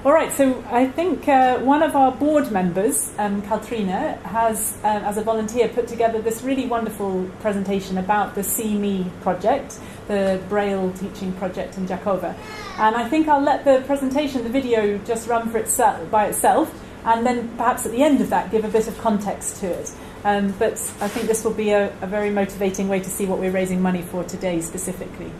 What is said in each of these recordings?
All right, so I think one of our board members, Katrina, has, as a volunteer, put together this really wonderful presentation about the See Me project, the Braille teaching project in Jakova. And I think I'll let the presentation, the video, just run for itself, by itself, and then perhaps at the end of that give a bit of context to it. But I think this will be a very motivating way to see what we're raising money for today specifically.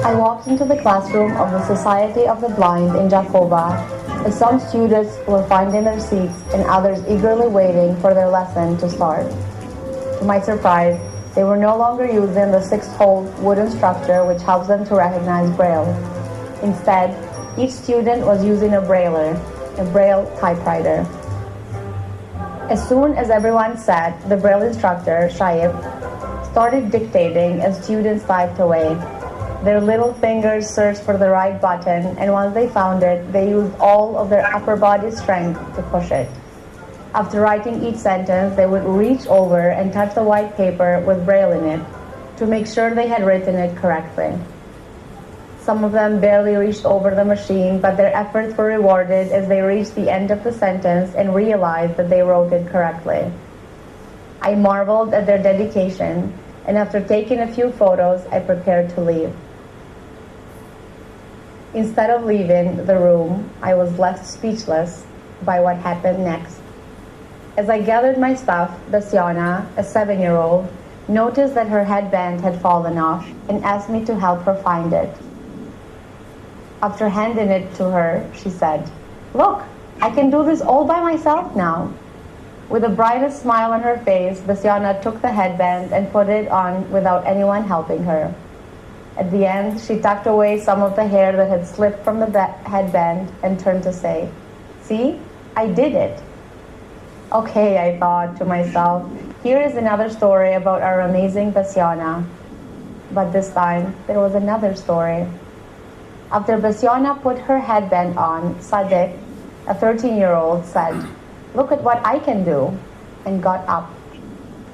I walked into the classroom of the Society of the Blind in Jakova, as some students were finding their seats and others eagerly waiting for their lesson to start. To my surprise, they were no longer using the 6-hole wooden structure which helps them to recognize Braille. Instead, each student was using a Brailler, a Braille typewriter. As soon as everyone sat, the Braille instructor, Shaib, started dictating as students typed away. Their little fingers searched for the right button, and once they found it, they used all of their upper body strength to push it. After writing each sentence, they would reach over and touch the white paper with Braille in it to make sure they had written it correctly. Some of them barely reached over the machine, but their efforts were rewarded as they reached the end of the sentence and realized that they wrote it correctly. I marveled at their dedication, and after taking a few photos, I prepared to leave. Instead of leaving the room, I was left speechless by what happened next. As I gathered my stuff, Besiona, a 7-year-old, noticed that her headband had fallen off and asked me to help her find it. After handing it to her, she said, "Look, I can do this all by myself now." With the brightest smile on her face, Besiona took the headband and put it on without anyone helping her. At the end, she tucked away some of the hair that had slipped from the headband and turned to say, "See, I did it." Okay, I thought to myself, here is another story about our amazing Besiona. But this time, there was another story. After Besiona put her headband on, Sadik, a 13-year-old, said, "Look at what I can do," and got up.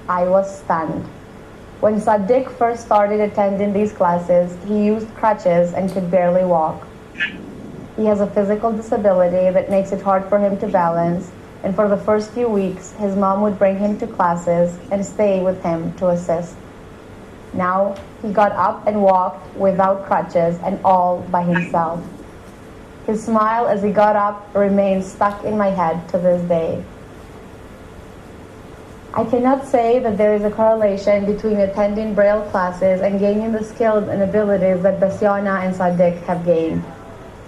I was stunned. When Sadik first started attending these classes, he used crutches and could barely walk. He has a physical disability that makes it hard for him to balance, and for the first few weeks, his mom would bring him to classes and stay with him to assist. Now, he got up and walked without crutches and all by himself. His smile as he got up remains stuck in my head to this day. I cannot say that there is a correlation between attending Braille classes and gaining the skills and abilities that Besiona and Sadik have gained.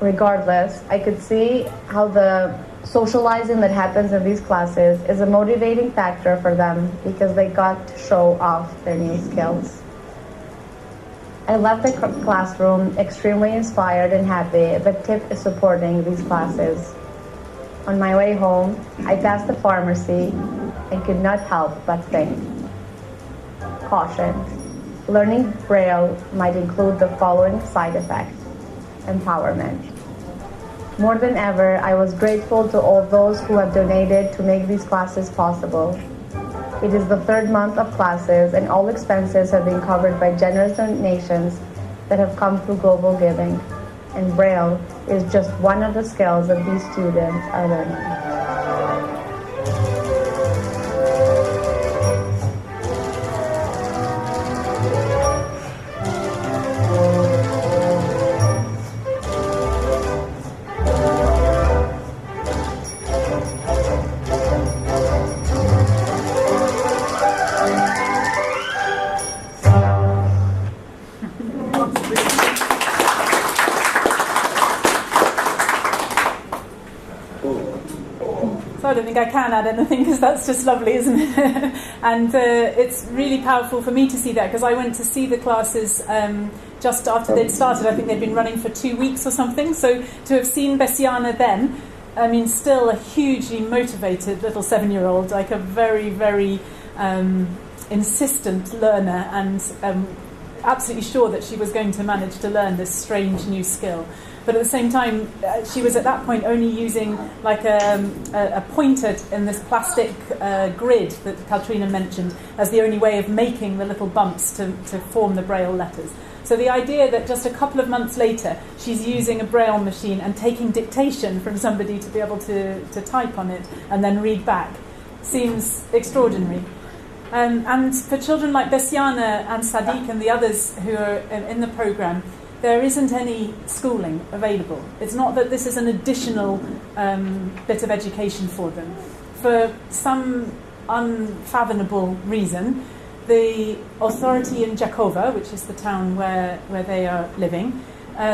Regardless, I could see how the socializing that happens in these classes is a motivating factor for them because they got to show off their new skills. I left the classroom extremely inspired and happy that TIP is supporting these classes. On my way home, I passed the pharmacy and could not help but think. Caution. Learning Braille might include the following side effect: empowerment. More than ever, I was grateful to all those who have donated to make these classes possible. It is the 3rd month of classes, and all expenses have been covered by generous donations that have come through global giving. And Braille is just one of the skills that these students are learning. I don't think I can add anything because that's just lovely, isn't it? And it's really powerful for me to see that because I went to see the classes just after they'd started. I think they'd been running for 2 weeks or something. So to have seen Besiana then I mean, still a hugely motivated little 7-year-old, like a very, very insistent learner, and absolutely sure that she was going to manage to learn this strange new skill. But at the same time, she was at that point only using like a pointer in this plastic grid that Katrina mentioned as the only way of making the little bumps to form the Braille letters. So the idea that just a couple of months later she's using a Braille machine and taking dictation from somebody to be able to type on it and then read back seems extraordinary. And for children like Bessiana and Sadiq and the others who are in the programme, there isn't any schooling available. It's not that this is an additional bit of education for them. For some unfathomable reason, the authority in Jakova, which is the town where they are living,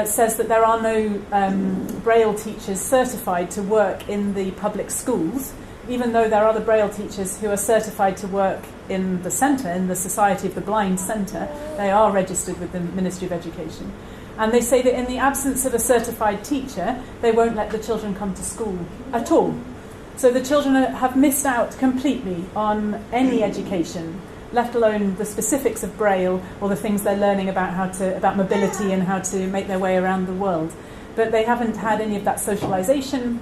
says that there are no Braille teachers certified to work in the public schools, even though there are other Braille teachers who are certified to work in the centre, in the Society of the Blind Centre. They are registered with the Ministry of Education. And they say that in the absence of a certified teacher, they won't let the children come to school at all. So the children have missed out completely on any education, let alone the specifics of Braille or the things they're learning about mobility and how to make their way around the world. But they haven't had any of that socialisation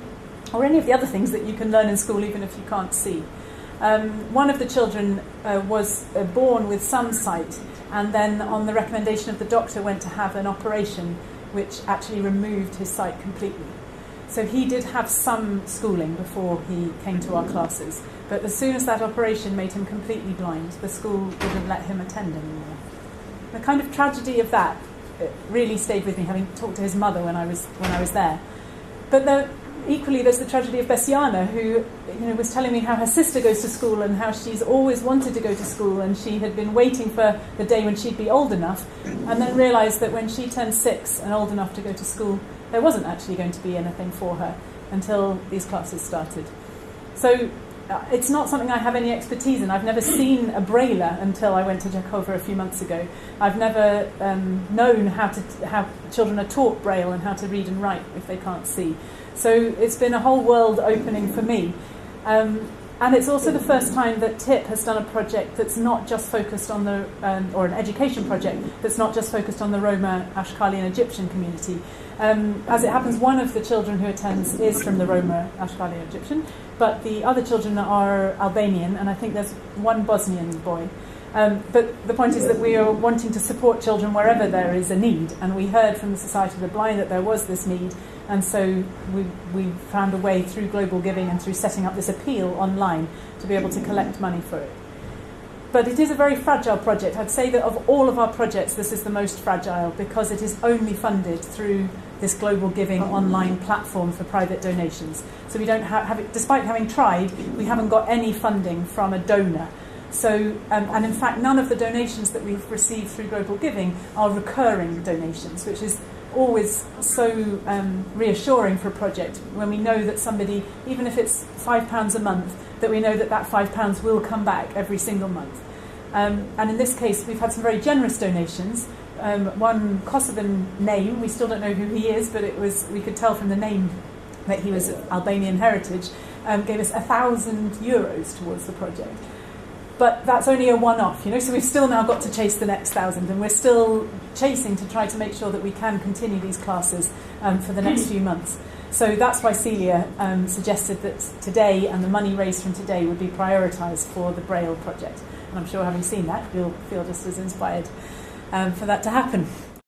or any of the other things that you can learn in school even if you can't see. One of the children was born with some sight, and then on the recommendation of the doctor went to have an operation which actually removed his sight completely. So he did have some schooling before he came to our classes, but as soon as that operation made him completely blind, the school wouldn't let him attend anymore. The kind of tragedy of that really stayed with me, having talked to his mother when I was there. But equally, there's the tragedy of Bessiana, who was telling me how her sister goes to school and how she's always wanted to go to school, and she had been waiting for the day when she'd be old enough, and then realised that when she turned 6 and old enough to go to school, there wasn't actually going to be anything for her until these classes started. So it's not something I have any expertise in. I've never seen a Brailler until I went to Jakova a few months ago. I've never known how children are taught Braille and how to read and write if they can't see. So it's been a whole world opening for me. And it's also the first time that TIP has done a project that's not just focused on or an education project that's not just focused on the Roma, Ashkali and Egyptian community. As it happens, one of the children who attends is from the Roma, Ashkali and Egyptian, but the other children are Albanian, and I think there's one Bosnian boy. But the point is that we are wanting to support children wherever there is a need, and we heard from the Society of the Blind that there was this need, and so we found a way through Global Giving and through setting up this appeal online to be able to collect money for it. But it is a very fragile project. I'd say that of all of our projects, this is the most fragile because it is only funded through this Global Giving online platform for private donations. So we don't have it, despite having tried, we haven't got any funding from a donor. So, and in fact, none of the donations that we've received through Global Giving are recurring donations, which is always so reassuring for a project when we know that somebody, even if it's £5 a month, that we know that that £5 will come back every single month. And in this case, we've had some very generous donations. One Kosovan name, we still don't know who he is, but we could tell from the name that he was of Albanian heritage, gave us €1,000 towards the project. But that's only a one-off, so we've still now got to chase the next 1,000, and we're still chasing to try to make sure that we can continue these classes for the next few months. So that's why Celia suggested that today and the money raised from today would be prioritised for the Braille project. And I'm sure having seen that, you'll feel just as inspired for that to happen.